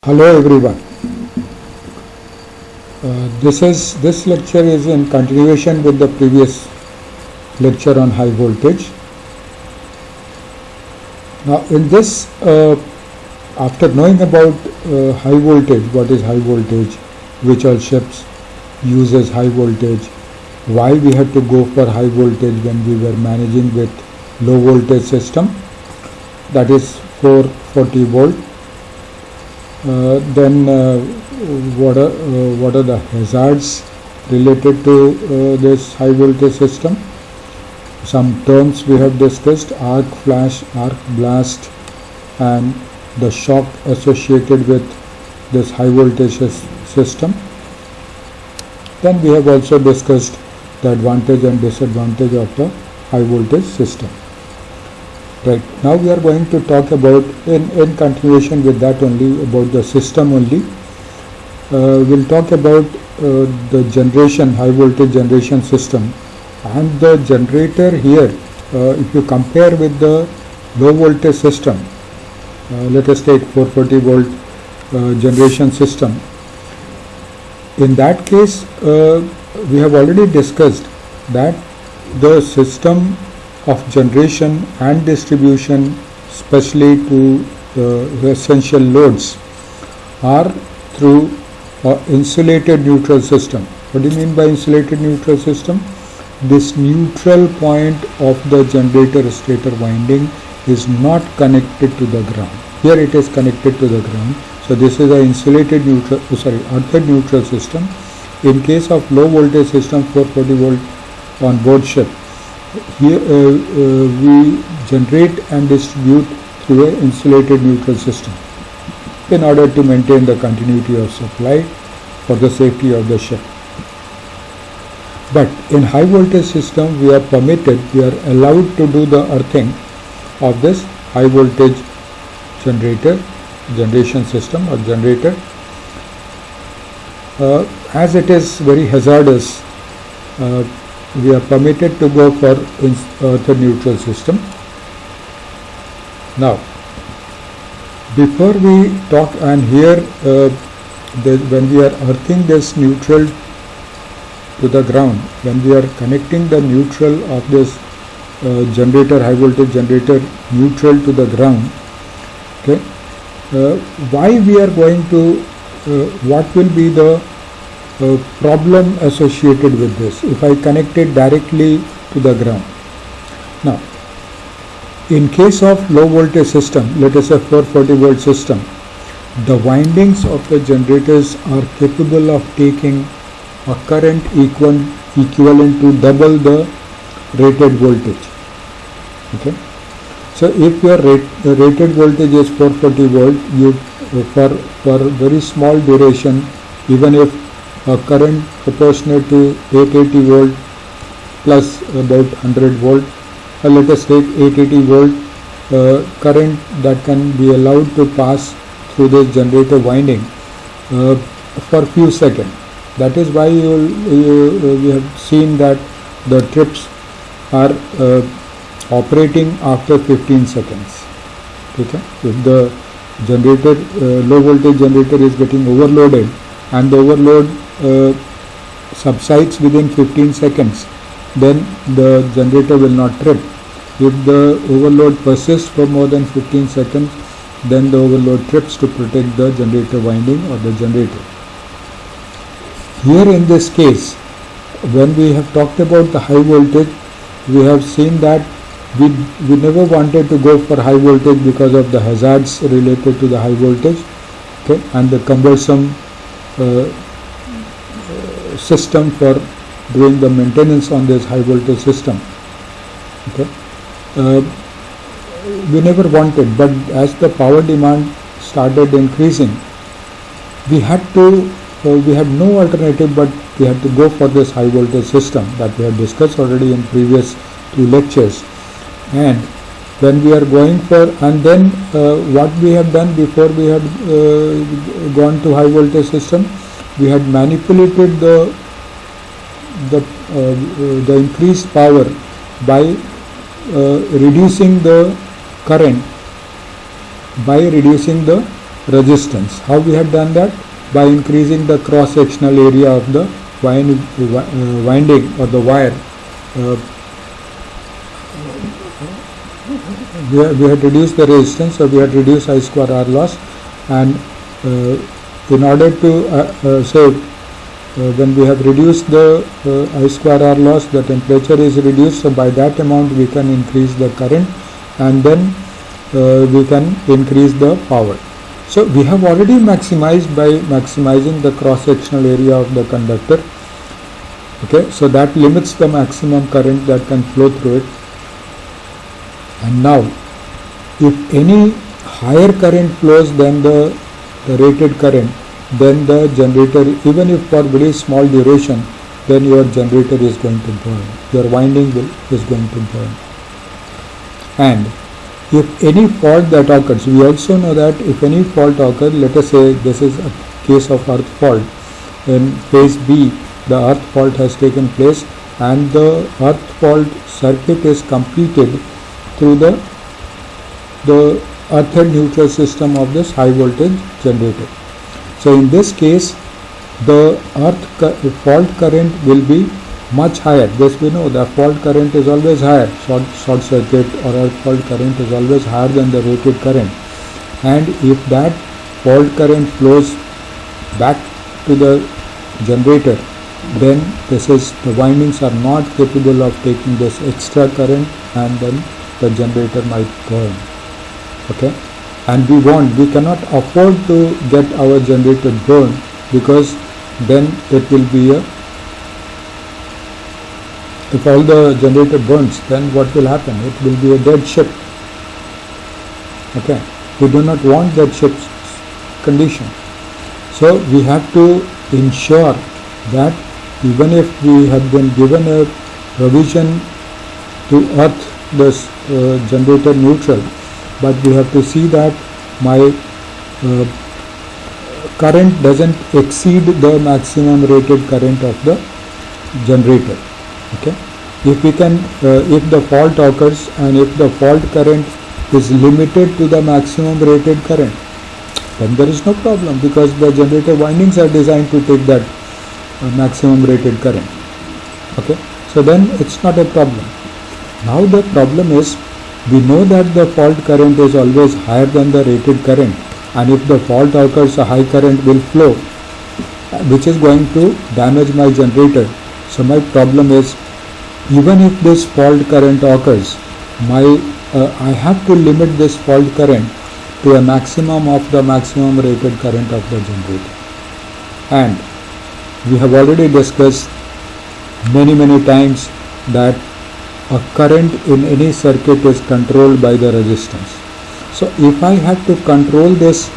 Hello everyone. This lecture is in continuation with the previous lecture on high voltage. Now in this, after knowing about high voltage, what is high voltage, which all ships uses high voltage, why we had to go for high voltage when we were managing with low voltage system, that is 440 volt. Then what are the hazards related to this high voltage system? Some terms we have discussed: arc flash, arc blast, and the shock associated with this high voltage system. Then we have also discussed the advantage and disadvantage of the high voltage system. Right, now we are going to talk about, in continuation with that only, about the system only. We'll talk about the generation, high voltage generation system, and the generator here. If you compare with the low voltage system, let us take 440 volt generation system. In that case, we have already discussed that the system of generation and distribution, especially to the essential loads, are through insulated neutral system. What do you mean by insulated neutral system? This neutral point of the generator stator winding is not connected to the ground. Here it is connected to the ground. So this is an insulated neutral, earthed neutral system. In case of low voltage system, 440 volt on board ship, here we generate and distribute through an insulated neutral system in order to maintain the continuity of supply for the safety of the ship. But in high voltage system, we are permitted, we are allowed to do the earthing of this high voltage generation system or generator, as it is very hazardous. We are permitted to go for the neutral system. Now, before we talk, and here when we are earthing this neutral to the ground, when we are connecting the neutral of this generator, high voltage generator, neutral to the ground, okay, why we are going to, what will be the problem associated with this if I connect it directly to the ground. Now, in case of low voltage system, let us say 440 volt system, the windings of the generators are capable of taking a current equivalent to double the rated voltage. Okay, so if your rated voltage is 440 volt, you for very small duration, even if a current proportionate to 880 volt plus about 100 volt, let us take 880 volt current that can be allowed to pass through this generator winding for few seconds. That is why we have seen that the trips are operating after 15 seconds. Okay? If the generator, low voltage generator is getting overloaded and the overload subsides within 15 seconds, then the generator will not trip. If the overload persists for more than 15 seconds, then the overload trips to protect the generator winding or the generator. Here in this case, when we have talked about the high voltage, we have seen that we never wanted to go for high voltage because of the hazards related to the high voltage, okay, and the cumbersome system for doing the maintenance on this high voltage system. Okay, we never wanted, but as the power demand started increasing, we had no alternative, but we had to go for this high voltage system that we have discussed already in previous two lectures. And when we are going for, and then what we have done before we had gone to high voltage system, we had manipulated the increased power by reducing the current, by reducing the resistance. How we had done that? By increasing the cross-sectional area of the winding or the wire. We had reduced the resistance, so we had reduced I square R loss, and in order to say when we have reduced the I square R loss, the temperature is reduced, so by that amount we can increase the current, and then we can increase the power. So we have already maximized by maximizing the cross-sectional area of the conductor. Okay, so that limits the maximum current that can flow through it. And now, if any higher current flows than the rated current, then the generator, even if for very small duration, then your generator is going to burn. Your winding is going to burn. And if any fault that occurs, we also know that if any fault occurs, let us say this is a case of earth fault. In phase B, the earth fault has taken place, and the earth fault circuit is completed through the earth and neutral system of this high voltage generator. So in this case, the fault current will be much higher. This we know, the fault current is always higher. Short circuit or earth fault current is always higher than the rated current. And if that fault current flows back to the generator, then the windings are not capable of taking this extra current, and then the generator might burn. Okay, and we cannot afford to get our generator burned, because then it will be if all the generator burns, then what will happen? It will be a dead ship. Okay, we do not want that ship's condition. So we have to ensure that even if we have been given a provision to earth this generator neutral, but we have to see that my current doesn't exceed the maximum rated current of the generator. Okay, if the fault occurs and if the fault current is limited to the maximum rated current, then there is no problem, because the generator windings are designed to take that maximum rated current. Okay, so then it's not a problem. Now the problem is, we know that the fault current is always higher than the rated current, and if the fault occurs, a high current will flow, which is going to damage my generator. So my problem is, even if this fault current occurs, I have to limit this fault current to a maximum of the maximum rated current of the generator. And we have already discussed many times that a current in any circuit is controlled by the resistance. So if I have to control this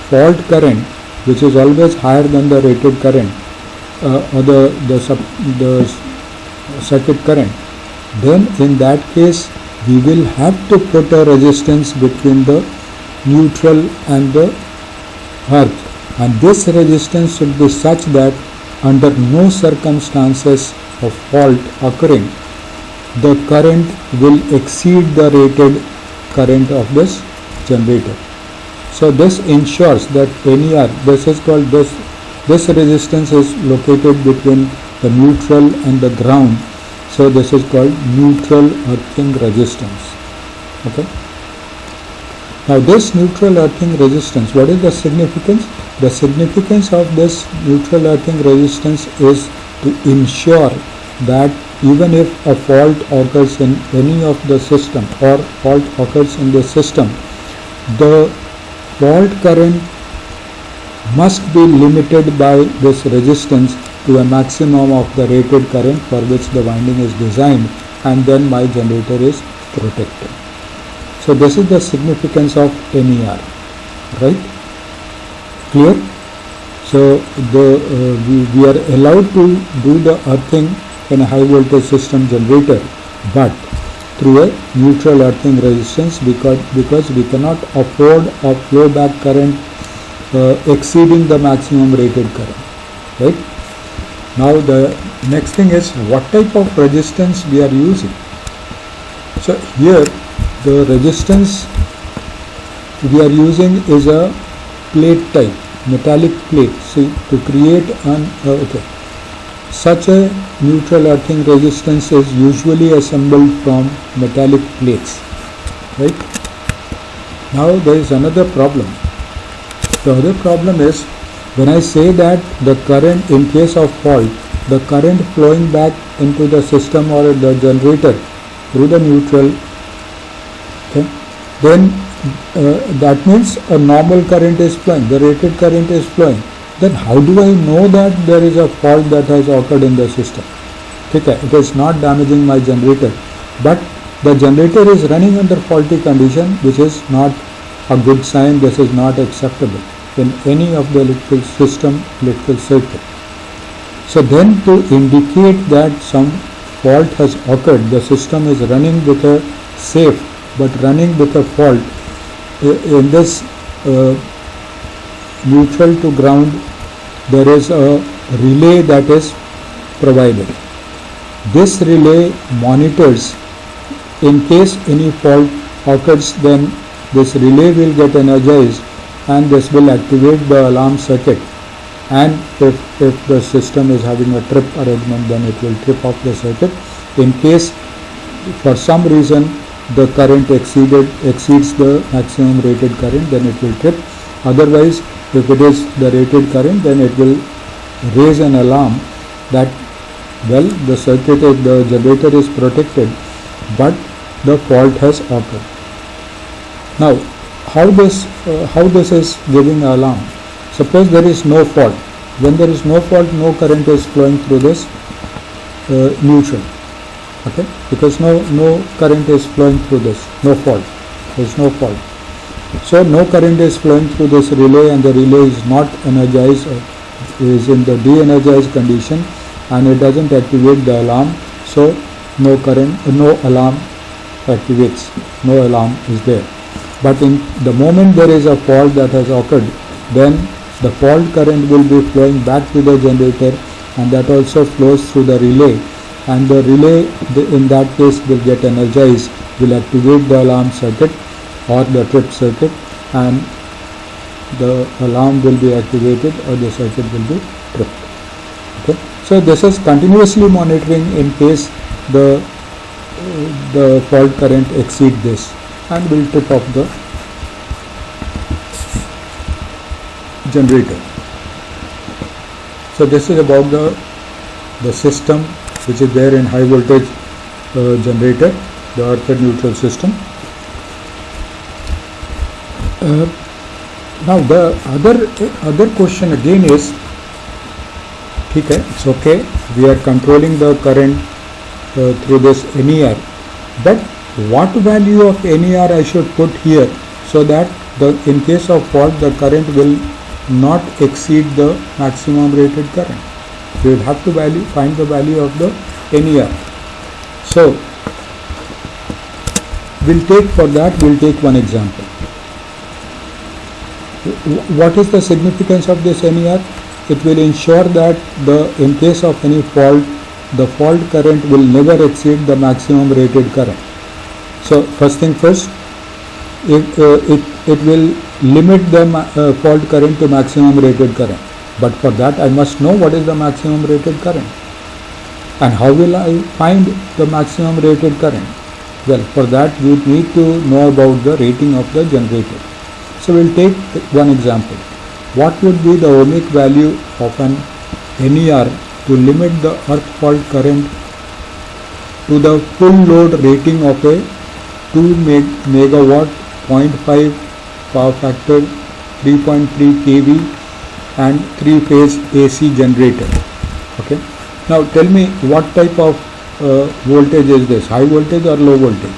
fault current, which is always higher than the rated current or the circuit current, then in that case we will have to put a resistance between the neutral and the earth, and this resistance should be such that under no circumstances of fault occurring, the current will exceed the rated current of this generator. So this ensures that NER, this resistance is located between the neutral and the ground. So this is called neutral earthing resistance. Okay. Now this neutral earthing resistance, what is the significance? The significance of this neutral earthing resistance is to ensure that even if a fault occurs in any of the system or fault occurs in the system, the fault current must be limited by this resistance to a maximum of the rated current for which the winding is designed, and then my generator is protected. So this is the significance of NER, right? Clear? So we are allowed to do the earthing in a high voltage system generator, but through a neutral earthing resistance, because we cannot afford a flow back current exceeding the maximum rated current, right? Now the next thing is what type of resistance we are using. So here the resistance we are using is a plate type, metallic plate. See, to create an such a neutral earthing resistance is usually assembled from metallic plates, right? Now there is another problem. The other problem is when I say that the current, in case of fault, the current flowing back into the system or the generator through the neutral, okay, then that means a normal current is flowing, the rated current is flowing. Then how do I know that there is a fault that has occurred in the system? Okay, it is not damaging my generator, but the generator is running under faulty condition, which is not a good sign. This is not acceptable in any of the electrical system, electrical circuit. So then, to indicate that some fault has occurred, the system is running with a safe but running with a fault. In this neutral to ground, there is a relay that is provided. This relay monitors, in case any fault occurs, then this relay will get energized and this will activate the alarm circuit, and if the system is having a trip arrangement, then it will trip off the circuit. In case for some reason the current exceeds the maximum rated current, then it will trip. Otherwise, if it is the rated current, then it will raise an alarm that, well, the circuit, the generator is protected, but the fault has occurred. Now, how this is giving an alarm? Suppose there is no fault. When there is no fault, no current is flowing through this neutral. Okay, because no current is flowing through this, no fault. There is no fault. So no current is flowing through this relay, and the relay is not energized, is in the de-energized condition, and it doesn't activate the alarm. So no alarm activates, no alarm is there. But in the moment there is a fault that has occurred, then the fault current will be flowing back to the generator, and that also flows through the relay, and the relay in that case will get energized, will activate the alarm circuit or the trip circuit, and the alarm will be activated or the circuit will be tripped. Okay, so this is continuously monitoring in case the fault current exceed this, and will trip off the generator. So this is about the system which is there in high voltage generator, the earth neutral system. Now the other question again is, okay, it's okay, we are controlling the current through this NER, but what value of NER I should put here so that in case of fault the current will not exceed the maximum rated current? We will have to find the value of the NER. So we'll take one example. What is the significance of this NER? It will ensure that in case of any fault, the fault current will never exceed the maximum rated current. So first thing first, it will limit the fault current to maximum rated current. But for that I must know what is the maximum rated current. And how will I find the maximum rated current? Well, for that we need to know about the rating of the generator. So we'll take one example. What would be the ohmic value of an NER to limit the earth fault current to the full load rating of a 2 megawatt 0.5 power factor 3.3 kV and 3-phase AC generator? Okay. Now tell me, what type of voltage is this? High voltage or low voltage?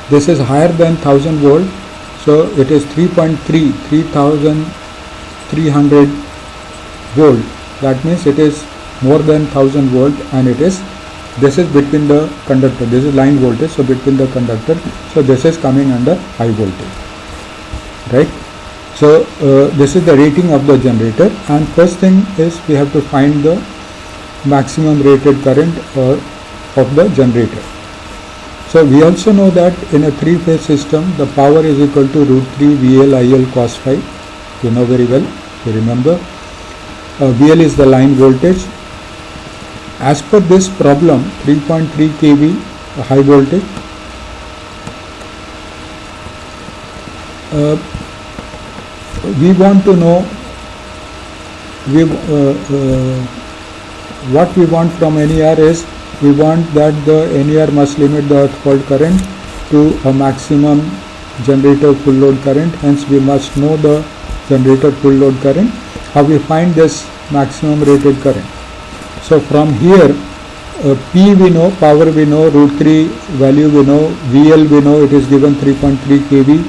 This is higher than 1000 volt. So it is 3300 volt. That means it is more than 1000 volt, and this is between the conductor. This is line voltage, so between the conductor. So this is coming under high voltage, right? So this is the rating of the generator, and first thing is we have to find the maximum rated current of the generator. So we also know that in a 3-phase system the power is equal to √3 VL IL cos phi, you know very well, you remember. VL is the line voltage. As per this problem, 3.3 kV high voltage, we want to know what we want from NER is, we want that the NER must limit the earth fault current to a maximum generator full load current. Hence we must know the generator full load current. How we find this maximum rated current? So from here, P we know, power we know, root 3 value we know, VL we know, it is given 3.3 kV.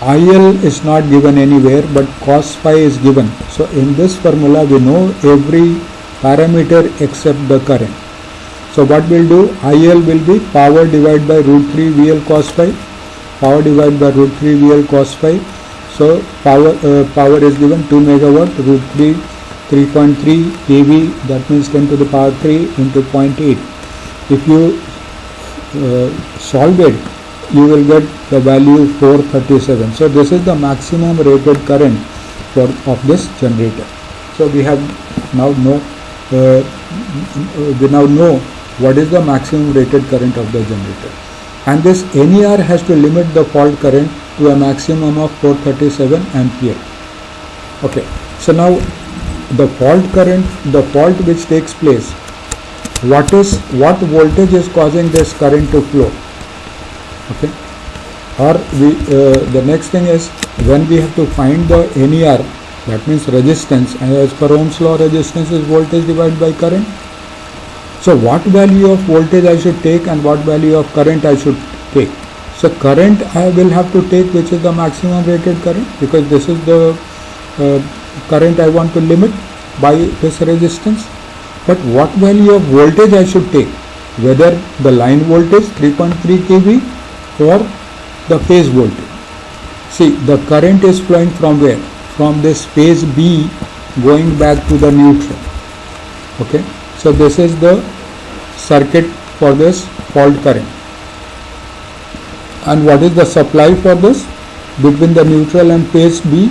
IL is not given anywhere, but cos phi is given. So in this formula we know every parameter except the current. So what we'll do, IL will be power divided by root 3 VL cos phi, power divided by root 3 VL cos phi. So power is given 2 megawatt, root 3 3.3 kV, that means 10 to the power 3 into 0.8. If you solve it, you will get the value 437. So this is the maximum rated current of this generator. So we have now know what is the maximum rated current of the generator, and this NER has to limit the fault current to a maximum of 437 ampere. Okay, so now the fault current, the fault which takes place, what voltage is causing this current to flow? Okay, or the next thing is, when we have to find the NER, that means resistance, and as per Ohm's law, resistance is voltage divided by current. So what value of voltage I should take and what value of current I should take? So current I will have to take, which is the maximum rated current, because this is the current I want to limit by this resistance. But what value of voltage I should take, whether the line voltage 3.3 kV or the phase voltage. See, the current is flowing from where? From this phase B going back to the neutral. Okay, so this is the circuit for this fault current. And what is the supply for this? Between the neutral and phase B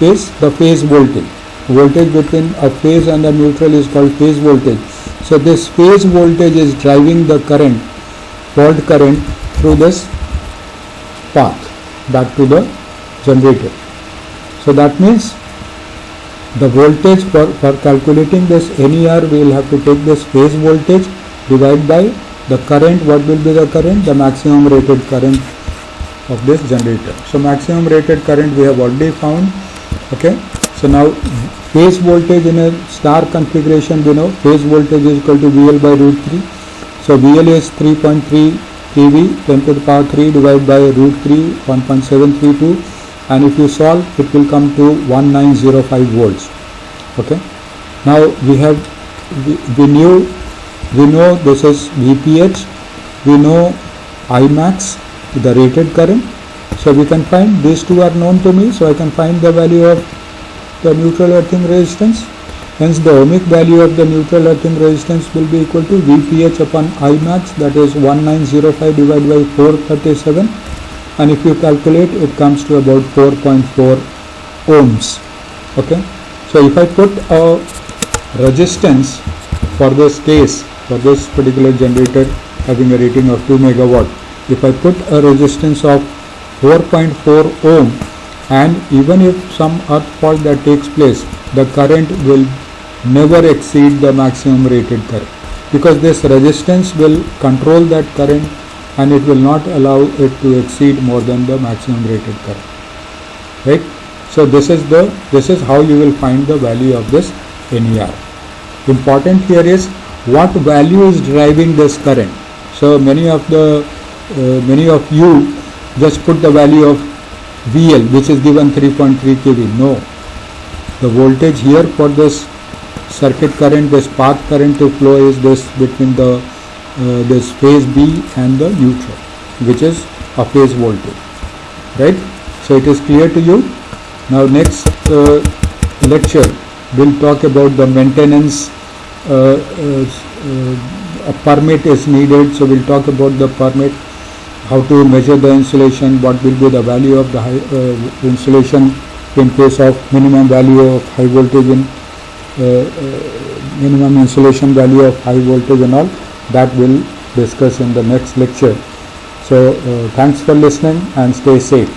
is the phase voltage. Voltage between a phase and the neutral is called phase voltage. So this phase voltage is driving the current, fault current, through this path back to the generator. So that means the voltage for calculating this NER, we will have to take this phase voltage divided by the current. What will be the current? The maximum rated current of this generator. So maximum rated current we have already found. Okay, so now phase voltage in a star configuration, we know phase voltage is equal to VL by root 3. So VL is 3.3 kV, 10 to the power 3 divided by root 3, 1.732, and if you solve, it will come to 1905 volts. Okay, now we know this is VPH, we know Imax, the rated current. So we can find, these two are known to me, so I can find the value of the neutral earthing resistance. Hence the ohmic value of the neutral earthing resistance will be equal to VPH upon Imax, that is 1905 divided by 437, and if you calculate, it comes to about 4.4 ohms. Okay, so if I put a resistance for this case, for this particular generator having a rating of 2 megawatt, if I put a resistance of 4.4 ohm, and even if some earth fault that takes place, the current will never exceed the maximum rated current, because this resistance will control that current and it will not allow it to exceed more than the maximum rated current. Right? So this is how you will find the value of this NER. Important here is what value is driving this current. So many of you just put the value of VL, which is given 3.3 kV. No, the voltage here for this circuit current, this path current to flow is this between the this phase B and the neutral, which is a phase voltage. Right? So it is clear to you. Now next lecture we'll talk about the maintenance. A permit is needed, so we'll talk about the permit, how to measure the insulation, what will be the value of the insulation in case of minimum value of high voltage in minimum insulation value of high voltage and all, that we'll discuss in the next lecture. So thanks for listening and stay safe.